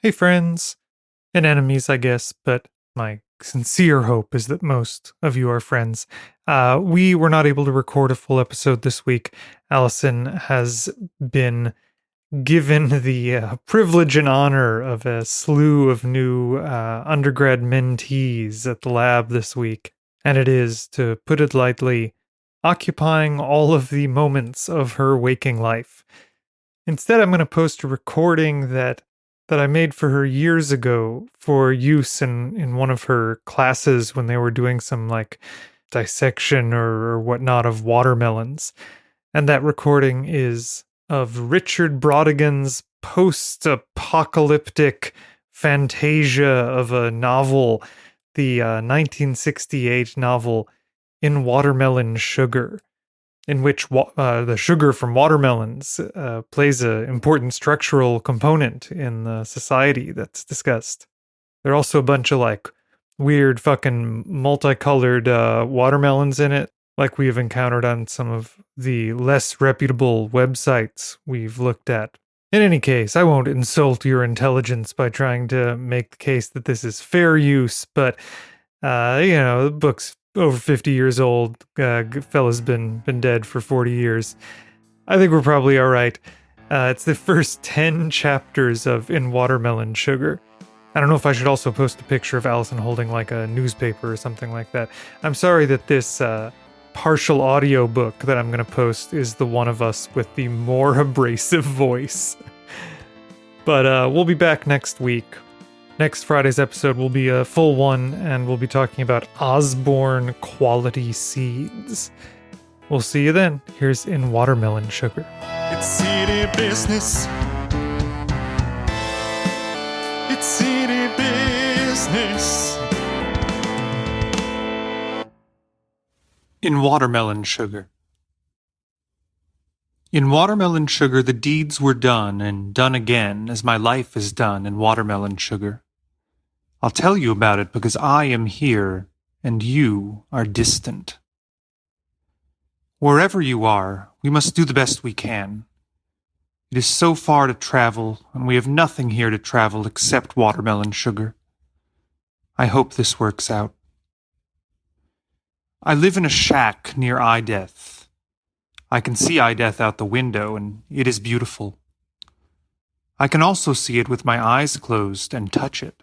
Hey, friends, and enemies, I guess, but my sincere hope is that most of you are friends. We were not able to record a full episode this week. Allison has been given the privilege and honor of a slew of new undergrad mentees at the lab this week, and it is, to put it lightly, occupying all of the moments of her waking life. Instead, I'm going to post a recording that I made for her years ago for use in one of her classes when they were doing some like dissection or whatnot of watermelons. And that recording is of Richard Brautigan's post-apocalyptic fantasia of a novel, the 1968 novel In Watermelon Sugar, in which the sugar from watermelons plays an important structural component in the society that's discussed. There are also a bunch of like weird fucking multicolored watermelons in it, like we have encountered on some of the less reputable websites we've looked at. In any case, I won't insult your intelligence by trying to make the case that this is fair use, but the book's over 50 years old. Fella's been dead for 40 years. I think we're probably all right. It's the first 10 chapters of In Watermelon Sugar. I don't know if I should also post a picture of Allison holding like a newspaper or something like that. I'm sorry that this partial audio book that I'm going to post is the one of us with the more abrasive voice. But we'll be back next week. Next Friday's episode will be a full one, and we'll be talking about Osborne Quality Seeds. We'll see you then. Here's In Watermelon Sugar. It's city business. It's city business. In Watermelon Sugar. In watermelon sugar the deeds were done, and done again, as my life is done in watermelon sugar. I'll tell you about it because I am here, and you are distant. Wherever you are, we must do the best we can. It is so far to travel, and we have nothing here to travel except watermelon sugar. I hope this works out. I live in a shack near Ideath. I can see Ideath out the window, and it is beautiful. I can also see it with my eyes closed and touch it.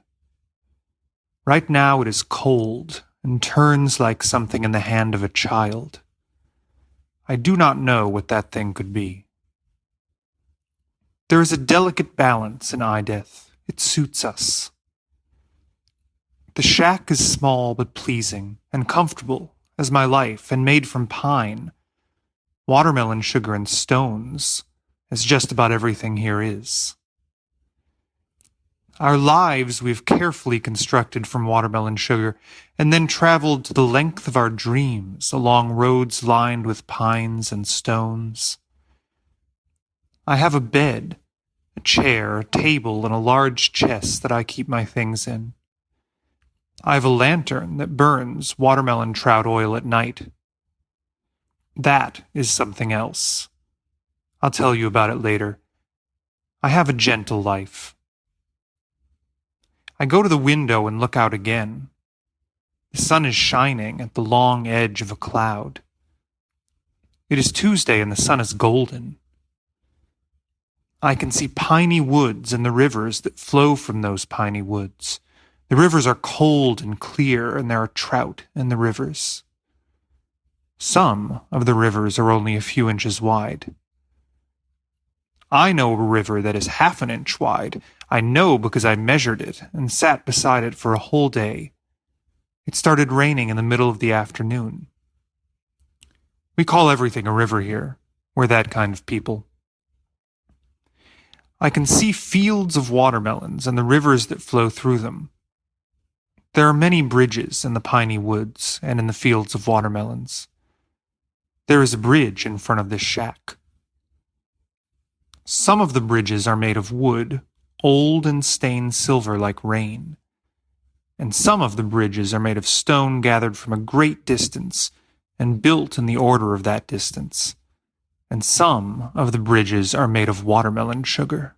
Right now it is cold and turns like something in the hand of a child. I do not know what that thing could be. There is a delicate balance in Ideath. It suits us. The shack is small but pleasing and comfortable as my life, and made from pine, watermelon sugar, and stones, as just about everything here is. Our lives we've carefully constructed from watermelon sugar, and then traveled to the length of our dreams along roads lined with pines and stones. I have a bed, a chair, a table, and a large chest that I keep my things in. I have a lantern that burns watermelon trout oil at night. That is something else. I'll tell you about it later. I have a gentle life. I go to the window and look out again. The sun is shining at the long edge of a cloud. It is Tuesday and the sun is golden. I can see piney woods and the rivers that flow from those piney woods. The rivers are cold and clear, and there are trout in the rivers. Some of the rivers are only a few inches wide. I know a river that is half an inch wide. I know because I measured it and sat beside it for a whole day. It started raining in the middle of the afternoon. We call everything a river here. We're that kind of people. I can see fields of watermelons and the rivers that flow through them. There are many bridges in the piney woods and in the fields of watermelons. There is a bridge in front of this shack. Some of the bridges are made of wood, old and stained silver like rain. And some of the bridges are made of stone gathered from a great distance and built in the order of that distance. And some of the bridges are made of watermelon sugar.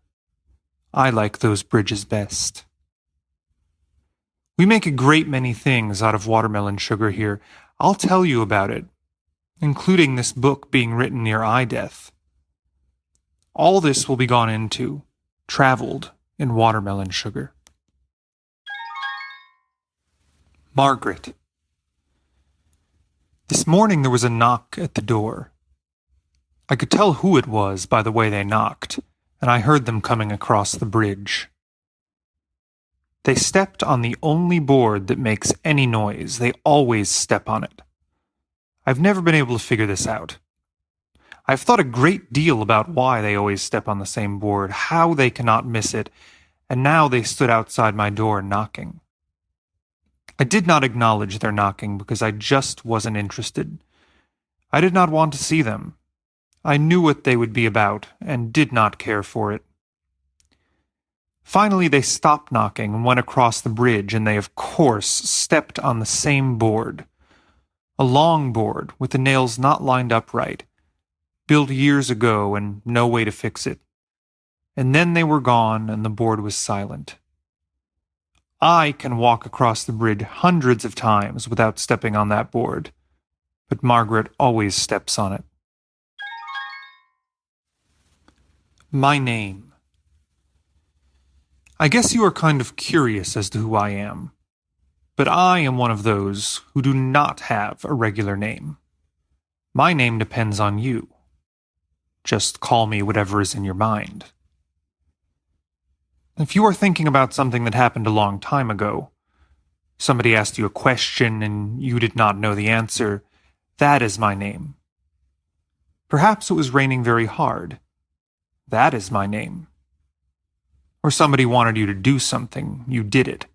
I like those bridges best. We make a great many things out of watermelon sugar here. I'll tell you about it, including this book being written near eye death. All this will be gone into, traveled in watermelon sugar. Margaret. This morning there was a knock at the door. I could tell who it was by the way they knocked, and I heard them coming across the bridge. They stepped on the only board that makes any noise. They always step on it. I've never been able to figure this out. I've thought a great deal about why they always step on the same board, how they cannot miss it, and now they stood outside my door knocking. I did not acknowledge their knocking because I just wasn't interested. I did not want to see them. I knew what they would be about and did not care for it. Finally, they stopped knocking and went across the bridge, and they, of course, stepped on the same board. A long board with the nails not lined up right, built years ago and no way to fix it. And then they were gone and the board was silent. I can walk across the bridge hundreds of times without stepping on that board, but Margaret always steps on it. My name. I guess you are kind of curious as to who I am, but I am one of those who do not have a regular name. My name depends on you. Just call me whatever is in your mind. If you are thinking about something that happened a long time ago, somebody asked you a question and you did not know the answer, that is my name. Perhaps it was raining very hard. That is my name. Or somebody wanted you to do something, you did it.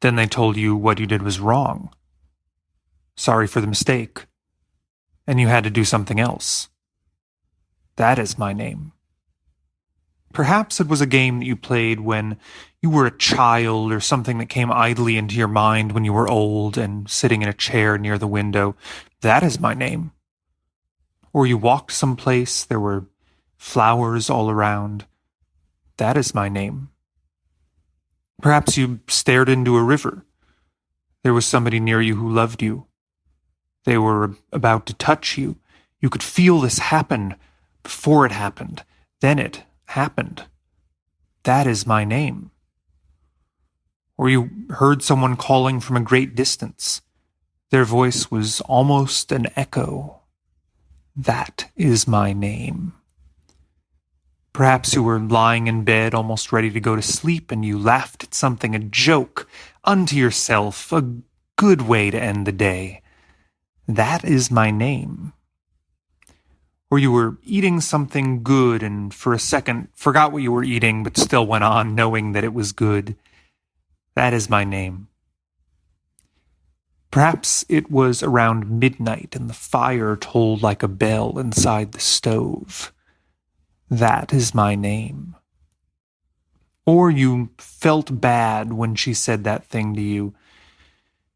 Then they told you what you did was wrong. Sorry for the mistake. And you had to do something else. That is my name. Perhaps it was a game that you played when you were a child, or something that came idly into your mind when you were old and sitting in a chair near the window. That is my name. Or you walked someplace, there were flowers all around. That is my name. Perhaps you stared into a river. There was somebody near you who loved you. They were about to touch you. You could feel this happen before it happened. Then it happened. That is my name. Or you heard someone calling from a great distance. Their voice was almost an echo. That is my name. Perhaps you were lying in bed almost ready to go to sleep and you laughed at something, a joke, unto yourself, a good way to end the day. That is my name. Or you were eating something good and for a second forgot what you were eating but still went on knowing that it was good. That is my name. Perhaps it was around midnight and the fire tolled like a bell inside the stove. That is my name. Or you felt bad when she said that thing to you.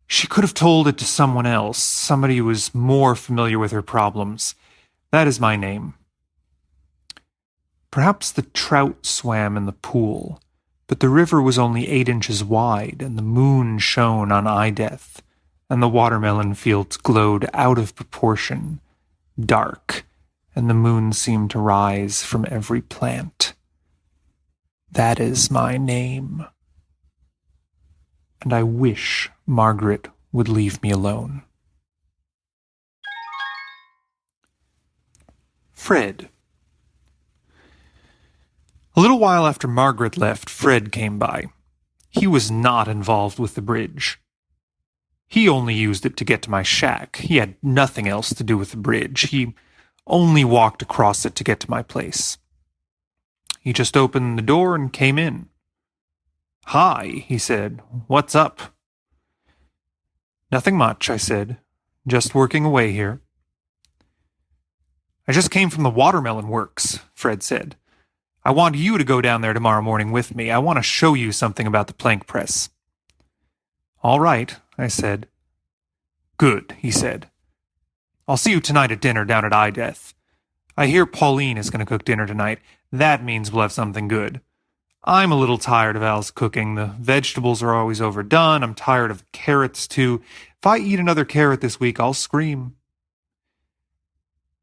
She could have told it to someone else, somebody who was more familiar with her problems. That is my name. Perhaps the trout swam in the pool, but the river was only 8 inches wide, and the moon shone on eye death, and the watermelon fields glowed out of proportion, dark, and the moon seemed to rise from every plant. That is my name. And I wish Margaret would leave me alone. Fred. A little while after Margaret left, Fred came by. He was not involved with the bridge. He only used it to get to my shack. He had nothing else to do with the bridge. He only walked across it to get to my place. He just opened the door and came in. "Hi," he said. "What's up?" "Nothing much," I said. "Just working away here." "I just came from the watermelon works," Fred said. "I want you to go down there tomorrow morning with me. I want to show you something about the plank press." "All right," I said. "Good," he said. "I'll see you tonight at dinner down at Eye Death. I hear Pauline is going to cook dinner tonight. That means we'll have something good. I'm a little tired of Al's cooking. The vegetables are always overdone. I'm tired of carrots, too. If I eat another carrot this week, I'll scream.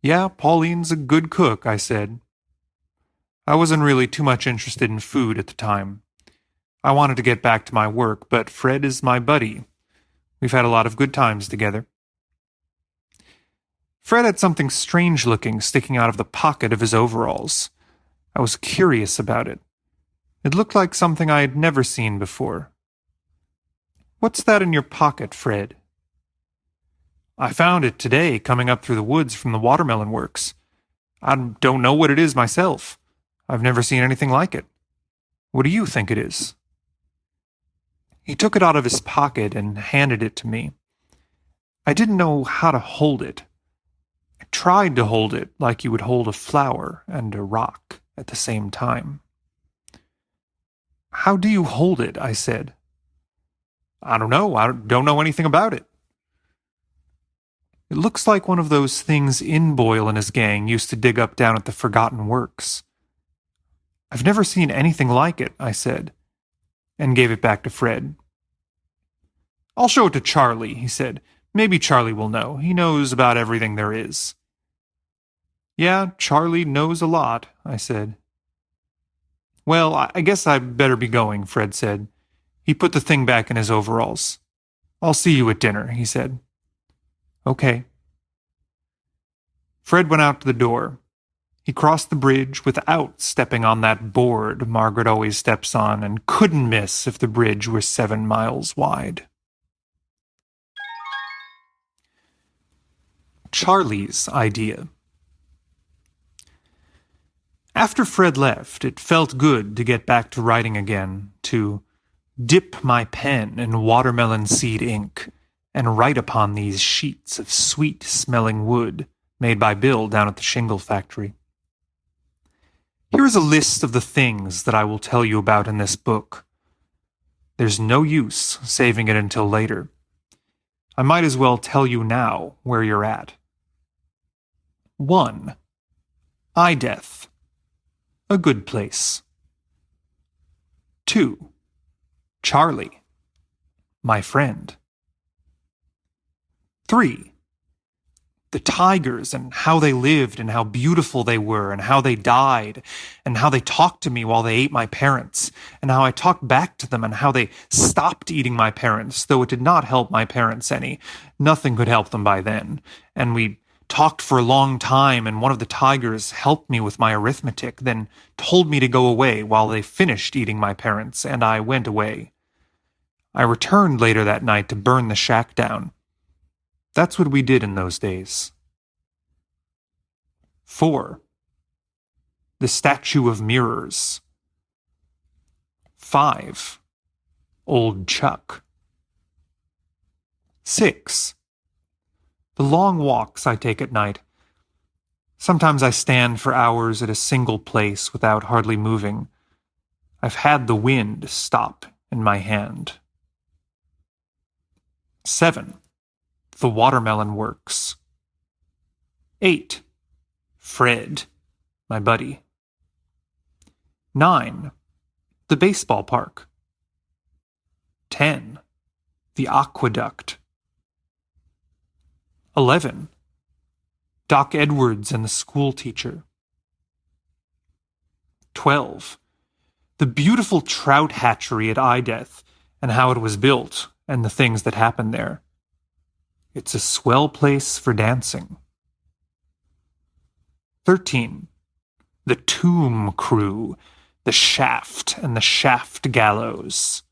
Yeah, Pauline's a good cook, I said. I wasn't really too much interested in food at the time. I wanted to get back to my work, but Fred is my buddy. We've had a lot of good times together. Fred had something strange-looking sticking out of the pocket of his overalls. I was curious about it. It looked like something I had never seen before. What's that in your pocket, Fred? I found it today coming up through the woods from the watermelon works. I don't know what it is myself. I've never seen anything like it. What do you think it is? He took it out of his pocket and handed it to me. I didn't know how to hold it. I tried to hold it like you would hold a flower and a rock at the same time. How do you hold it? I said. I don't know. I don't know anything about it. It looks like one of those things Boyle and his gang used to dig up down at the Forgotten Works. I've never seen anything like it, I said, and gave it back to Fred. I'll show it to Charlie, he said. Maybe Charlie will know. He knows about everything there is. Yeah, Charlie knows a lot, I said. Well, I guess I'd better be going, Fred said. He put the thing back in his overalls. I'll see you at dinner, he said. Okay. Fred went out to the door. He crossed the bridge without stepping on that board Margaret always steps on and couldn't miss if the bridge were 7 miles wide. Charlie's idea. After Fred left, it felt good to get back to writing again, to dip my pen in watermelon seed ink and write upon these sheets of sweet-smelling wood made by Bill down at the shingle factory. Here is a list of the things that I will tell you about in this book. There's no use saving it until later. I might as well tell you now where you're at. 1. Eye death. A good place. 2. Charlie. My friend. 3. The tigers and how they lived and how beautiful they were and how they died and how they talked to me while they ate my parents and how I talked back to them and how they stopped eating my parents, though it did not help my parents any. Nothing could help them by then. And we talked for a long time, and one of the tigers helped me with my arithmetic, then told me to go away while they finished eating my parents, and I went away. I returned later that night to burn the shack down. That's what we did in those days. 4. The Statue of Mirrors. 5. Old Chuck. 6. The long walks I take at night. Sometimes I stand for hours at a single place without hardly moving. I've had the wind stop in my hand. 7. The watermelon works. 8. Fred, my buddy. 9. The baseball park. 10. The aqueduct. 11. Doc Edwards and the school teacher. 12. The beautiful trout hatchery at Ideath and how it was built and the things that happened there. It's a swell place for dancing. 13. The tomb crew, the shaft and the shaft gallows.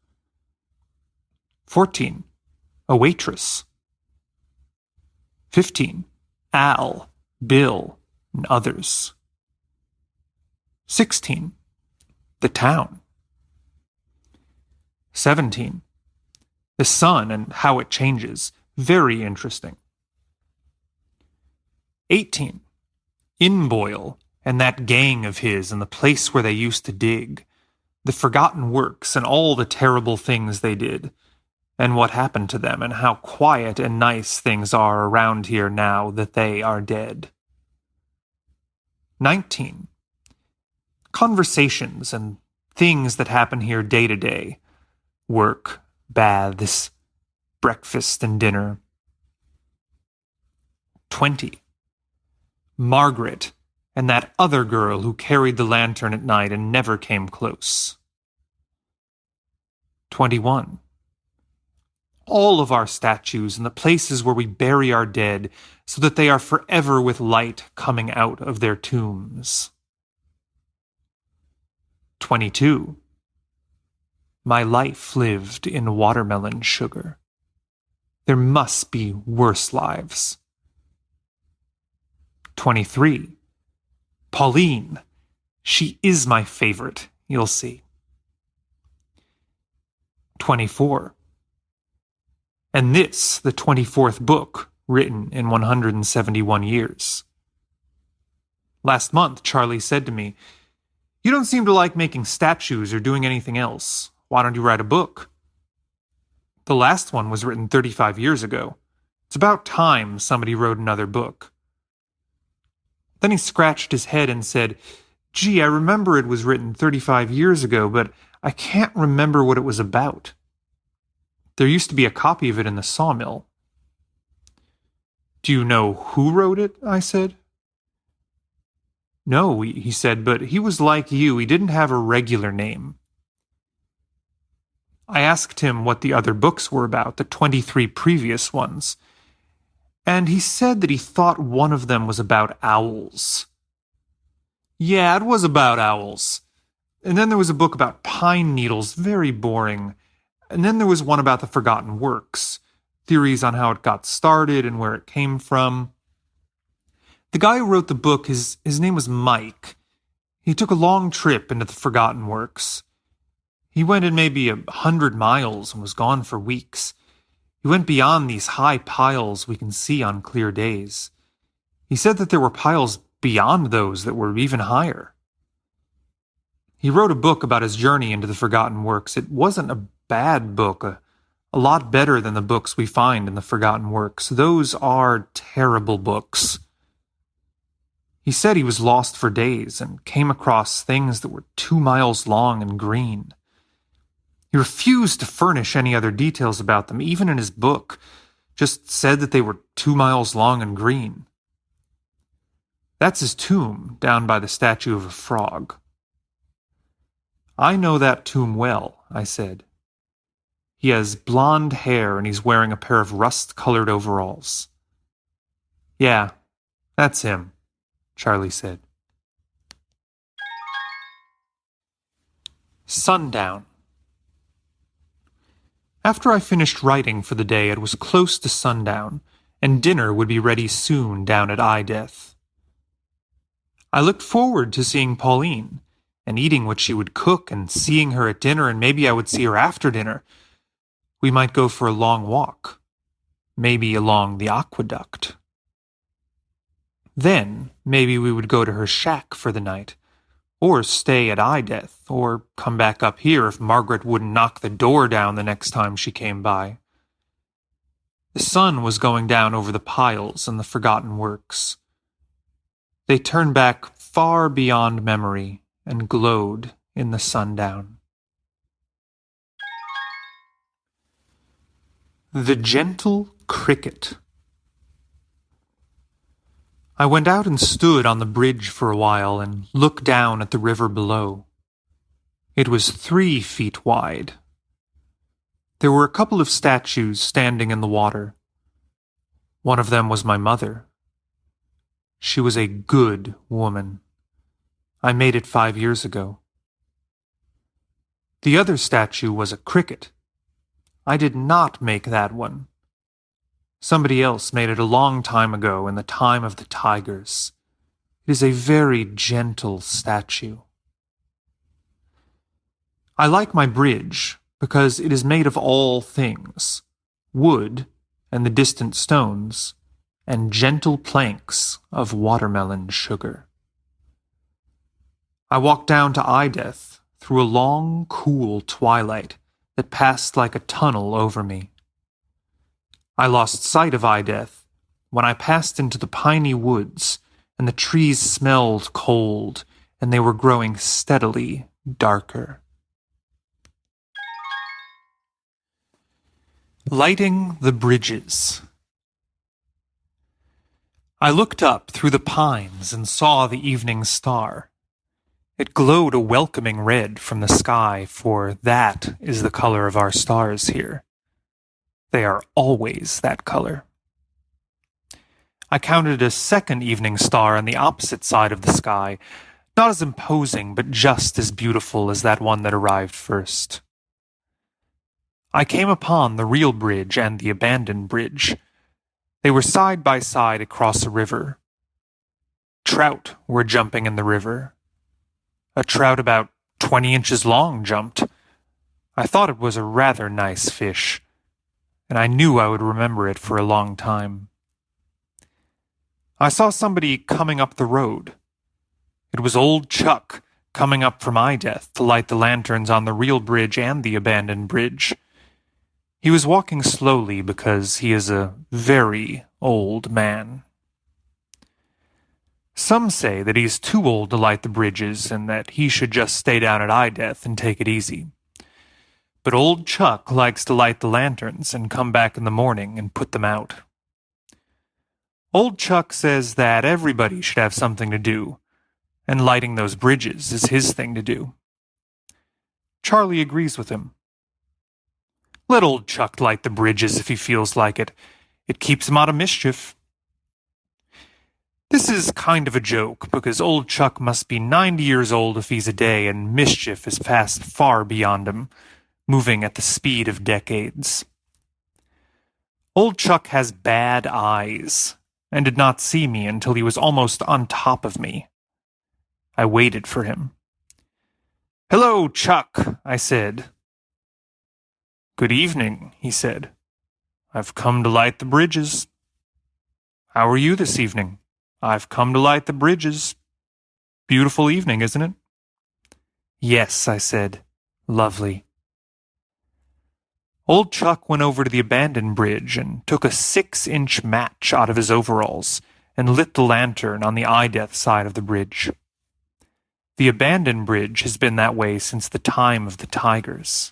14. A waitress. 15. Al, Bill, and others. 16. The town. 17. The sun and how it changes. Very interesting. 18. Boyle and that gang of his and the place where they used to dig. The Forgotten Works and all the terrible things they did. And what happened to them and how quiet and nice things are around here now that they are dead. 19. Conversations and Things that happen here day to day. Work, baths, breakfast and dinner. 20. Margaret and that other girl who carried the lantern at night and never came close. 21. All of our statues and the places where we bury our dead so that they are forever with light coming out of their tombs. 22. My life lived in watermelon sugar. There must be worse lives. 23. Pauline. She is my favorite, you'll see. 24. And this, the 24th book, written in 171 years. Last month, Charlie said to me, "You don't seem to like making statues or doing anything else. Why don't you write a book?" The last one was written 35 years ago. It's about time somebody wrote another book. Then he scratched his head and said, "Gee, I remember it was written 35 years ago, but I can't remember what it was about. There used to be a copy of it in the sawmill." "Do you know who wrote it?" I said. "No," he said, "but he was like you. He didn't have a regular name." I asked him what the other books were about, the 23 previous ones, and he said that he thought one of them was about owls. Yeah, it was about owls. And then there was a book about pine needles, very boring. And then there was one about the forgotten works, theories on how it got started and where it came from. The guy who wrote the book, his name was Mike. He took a long trip into the forgotten works. He went in maybe 100 miles and was gone for weeks. He went beyond these high piles we can see on clear days. He said that there were piles beyond those that were even higher. He wrote a book about his journey into the forgotten works. It wasn't a bad book, a lot better than the books we find in the forgotten works. Those are terrible books. He said he was lost for days and came across things that were 2 miles long and green. He refused to furnish any other details about them, even in his book, just said that they were 2 miles long and green. That's his tomb, down by the statue of a frog. "I know that tomb well," I said. "He has blonde hair and he's wearing a pair of rust-colored overalls." "Yeah, that's him," Charlie said. Sundown. After I finished writing for the day, it was close to sundown, and dinner would be ready soon down at Ideth. I looked forward to seeing Pauline, and eating what she would cook, and seeing her at dinner, and maybe I would see her after dinner. We might go for a long walk, maybe along the aqueduct. Then, maybe we would go to her shack for the night, or stay at Ideth, or come back up here if Margaret wouldn't knock the door down the next time she came by. The sun was going down over the piles and the forgotten works. They turned back far beyond memory and glowed in the sundown. The Gentle Cricket. I went out and stood on the bridge for a while and looked down at the river below. It was 3 feet wide. There were a couple of statues standing in the water. One of them was my mother. She was a good woman. I made it 5 years ago. The other statue was a cricket. I did not make that one. Somebody else made it a long time ago in the time of the tigers. It is a very gentle statue. I like my bridge because it is made of all things, wood and the distant stones, and gentle planks of watermelon sugar. I walked down to Ideth through a long, cool twilight that passed like a tunnel over me. I lost sight of Ideth when I passed into the piney woods, and the trees smelled cold, and they were growing steadily darker. Lighting the bridges. I looked up through the pines and saw the evening star. It glowed a welcoming red from the sky, for that is the color of our stars here. They are always that color. I counted a second evening star on the opposite side of the sky, not as imposing but just as beautiful as that one that arrived first. I came upon the real bridge and the abandoned bridge. They were side by side across a river. Trout were jumping in the river. A trout about 20 inches long jumped. I thought it was a rather nice fish, and I knew I would remember it for a long time. I saw somebody coming up the road. It was old Chuck coming up from Death to light the lanterns on the real bridge and the abandoned bridge. He was walking slowly because he is a very old man. Some say that he's too old to light the bridges and that he should just stay down at Death and take it easy. But old Chuck likes to light the lanterns and come back in the morning and put them out. Old Chuck says that everybody should have something to do, and lighting those bridges is his thing to do. Charlie agrees with him. Let old Chuck light the bridges if he feels like it. It keeps him out of mischief. This is kind of a joke, because old Chuck must be 90 years old if he's a day, and mischief is passed far beyond him, moving at the speed of decades. Old Chuck has bad eyes, and did not see me until he was almost on top of me. I waited for him. "Hello, Chuck," I said. "Good evening," he said. "I've come to light the bridges." "How are you this evening?" "I've come to light the bridges." "Beautiful evening, isn't it?" "Yes," I said. "Lovely." Old Chuck went over to the abandoned bridge and took a 6-inch match out of his overalls and lit the lantern on the Death side of the bridge. The abandoned bridge has been that way since the time of the tigers.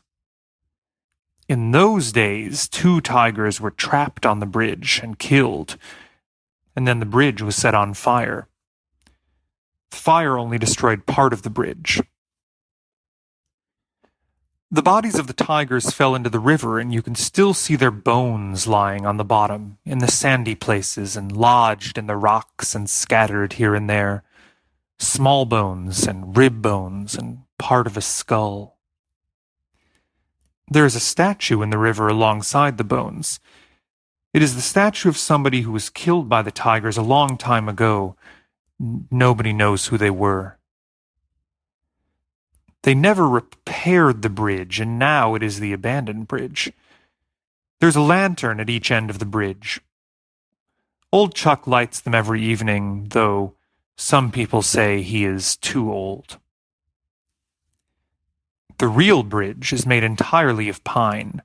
In those days, 2 tigers were trapped on the bridge and killed, and then the bridge was set on fire. The fire only destroyed part of the bridge. The bodies of the tigers fell into the river, and you can still see their bones lying on the bottom, in the sandy places, and lodged in the rocks and scattered here and there. Small bones and rib bones and part of a skull. There is a statue in the river alongside the bones. It is the statue of somebody who was killed by the tigers a long time ago. Nobody knows who they were. They never repaired the bridge, and now it is the abandoned bridge. There's a lantern at each end of the bridge. Old Chuck lights them every evening, though some people say he is too old. The real bridge is made entirely of pine.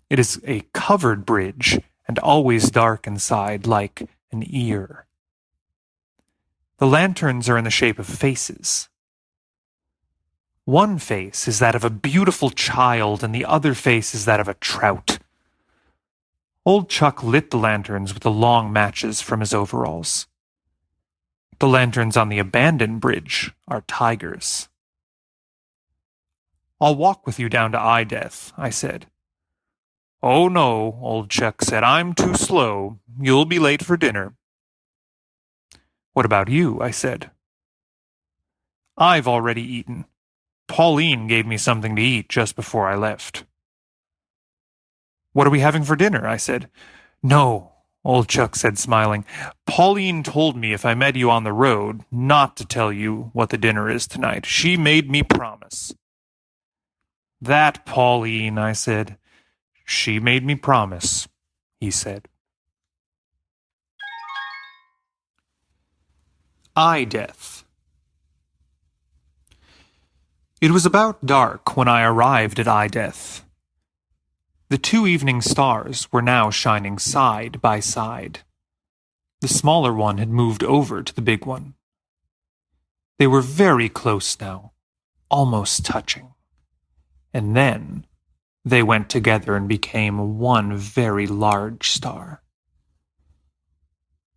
It is a covered bridge and always dark inside, like an ear. The lanterns are in the shape of faces. One face is that of a beautiful child, and the other face is that of a trout. Old Chuck lit the lanterns with the long matches from his overalls. The lanterns on the abandoned bridge are tigers. "I'll walk with you down to Death," I said. "Oh no," old Chuck said, "I'm too slow. You'll be late for dinner." "What about you?" I said. "I've already eaten. Pauline gave me something to eat just before I left." "What are we having for dinner?" I said. "No," old Chuck said, smiling. "Pauline told me if I met you on the road not to tell you what the dinner is tonight. She made me promise." "That Pauline," I said. "She made me promise," he said. Death. It was about dark when I arrived at Death. The 2 evening stars were now shining side by side. The smaller one had moved over to the big one. They were very close now, almost touching. And then They went together and became one very large star.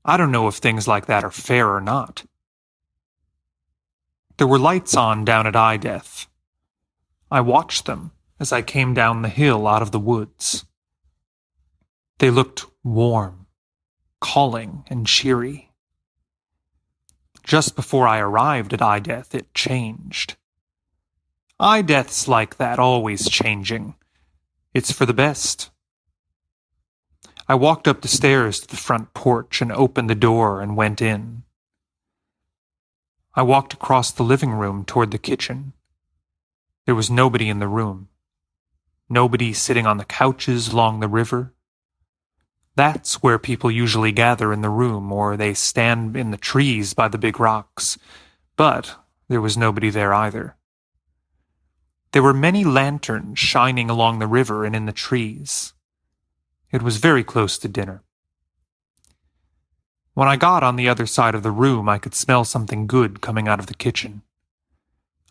I don't know if things like that are fair or not. There were lights on down at Ideath. I watched them as I came down the hill out of the woods. They looked warm, calling, and cheery. Just before I arrived at Ideath, it changed. Ideath's like that, always changing. It's for the best. I walked up the stairs to the front porch and opened the door and went in. I walked across the living room toward the kitchen. There was nobody in the room. Nobody sitting on the couches along the river. That's where people usually gather in the room, or they stand in the trees by the big rocks. But there was nobody there either. There were many lanterns shining along the river and in the trees. It was very close to dinner. When I got on the other side of the room, I could smell something good coming out of the kitchen.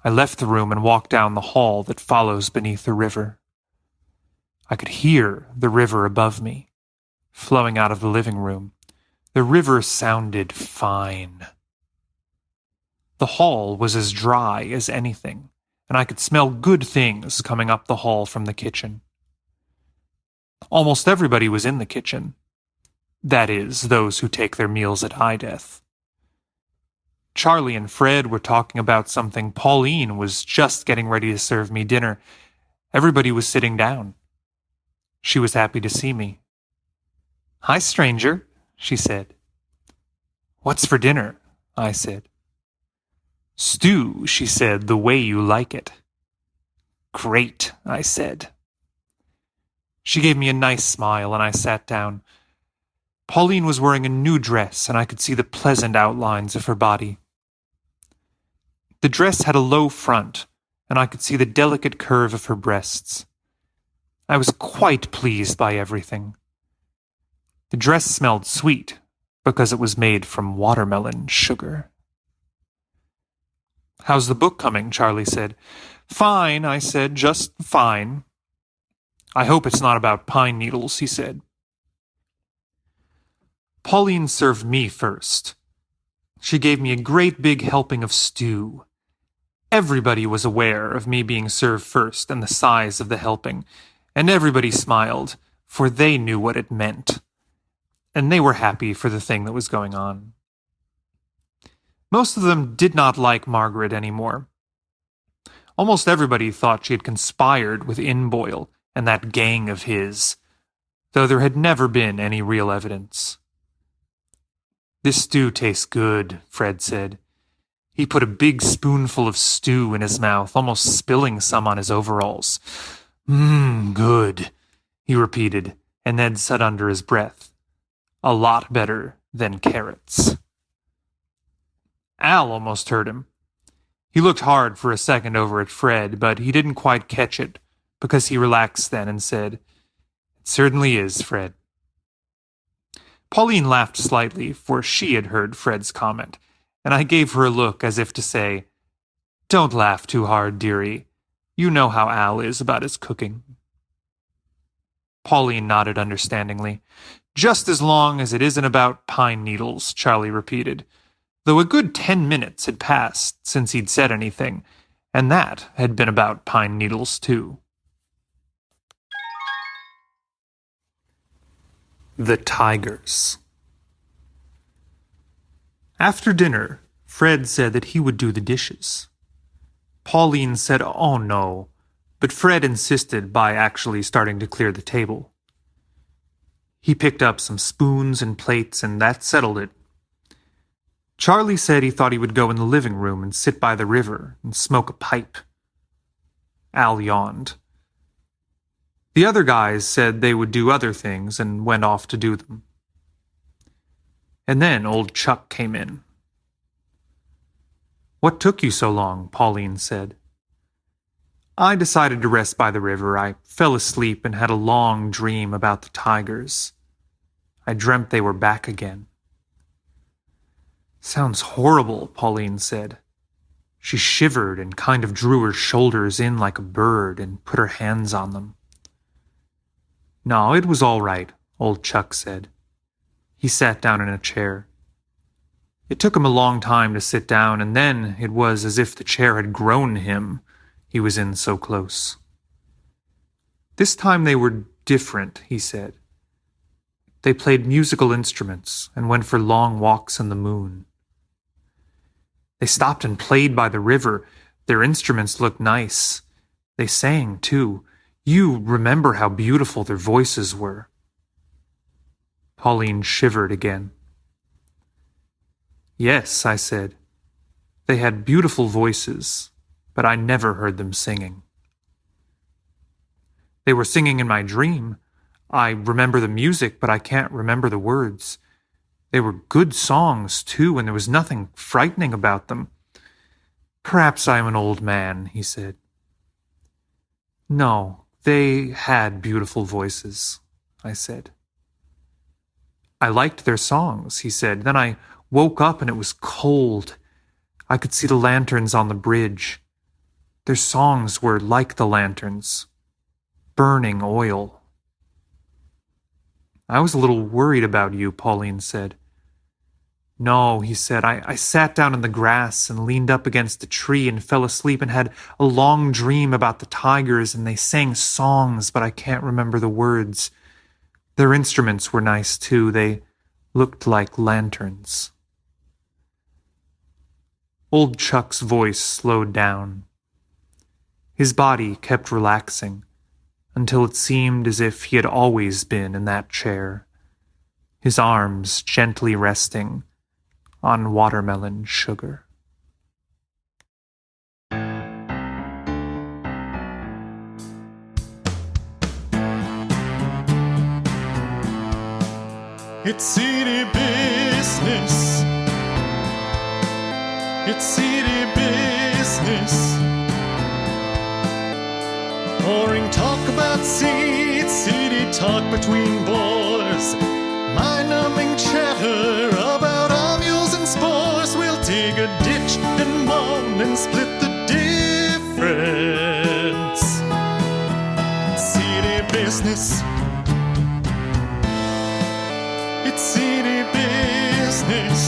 I left the room and walked down the hall that follows beneath the river. I could hear the river above me, flowing out of the living room. The river sounded fine. The hall was as dry as anything, and I could smell good things coming up the hall from the kitchen. Almost everybody was in the kitchen. That is, those who take their meals at Ideath. Charlie and Fred were talking about something. Pauline was just getting ready to serve me dinner. Everybody was sitting down. She was happy to see me. "Hi, stranger," she said. "What's for dinner?" I said. "Stew," she said, "the way you like it." "Great," I said. She gave me a nice smile, and I sat down. Pauline was wearing a new dress, and I could see the pleasant outlines of her body. The dress had a low front, and I could see the delicate curve of her breasts. I was quite pleased by everything. The dress smelled sweet, because it was made from watermelon sugar. "How's the book coming?" Charlie said. "Fine," I said, "just fine." "I hope it's not about pine needles," he said. Pauline served me first. She gave me a great big helping of stew. Everybody was aware of me being served first and the size of the helping, and everybody smiled, for they knew what it meant. And they were happy for the thing that was going on. Most of them did not like Margaret anymore. Almost everybody thought she had conspired with Inboyle and that gang of his, though there had never been any real evidence. "This stew tastes good," Fred said. He put a big spoonful of stew in his mouth, almost spilling some on his overalls. Good," he repeated, and then said under his breath, "A lot better than carrots." Al almost heard him. He looked hard for a second over at Fred, but he didn't quite catch it, because he relaxed then and said, "It certainly is, Fred." Pauline laughed slightly, for she had heard Fred's comment, and I gave her a look as if to say, "Don't laugh too hard, dearie. You know how Al is about his cooking." Pauline nodded understandingly. "Just as long as it isn't about pine needles," Charlie repeated, though a good 10 minutes had passed since he'd said anything, and that had been about pine needles too. The Tigers. After dinner, Fred said that he would do the dishes. Pauline said, "Oh no," but Fred insisted by actually starting to clear the table. He picked up some spoons and plates, and that settled it. Charlie said he thought he would go in the living room and sit by the river and smoke a pipe. Al yawned. The other guys said they would do other things and went off to do them. And then old Chuck came in. "What took you so long?" Pauline said. "I decided to rest by the river. I fell asleep and had a long dream about the tigers. I dreamt they were back again." "Sounds horrible," Pauline said. She shivered and kind of drew her shoulders in like a bird and put her hands on them. No, it was all right, old Chuck said. He sat down in a chair. It took him a long time to sit down, and then it was as if the chair had grown him. He was in so close. This time they were different, he said. They played musical instruments and went for long walks in the moon. They stopped and played by the river. Their instruments looked nice. They sang, too. You remember how beautiful their voices were. Pauline shivered again. Yes, I said. They had beautiful voices, but I never heard them singing. They were singing in my dream. I remember the music, but I can't remember the words. They were good songs, too, and there was nothing frightening about them. Perhaps I am an old man, he said. No, they had beautiful voices, I said. I liked their songs, he said. Then I woke up and it was cold. I could see the lanterns on the bridge. Their songs were like the lanterns, burning oil. I was a little worried about you, Pauline said. No, he said. I sat down in the grass and leaned up against a tree and fell asleep and had a long dream about the tigers, and they sang songs, but I can't remember the words. Their instruments were nice, too. They looked like lanterns. Old Chuck's voice slowed down. His body kept relaxing until it seemed as if he had always been in that chair, his arms gently resting on watermelon sugar. It's city business. It's city business. Boring talk about seeds, city talk between boys. Mind-numbing chatter about ovules and spores. We'll dig a ditch and moan and split the difference. City business. It's city business.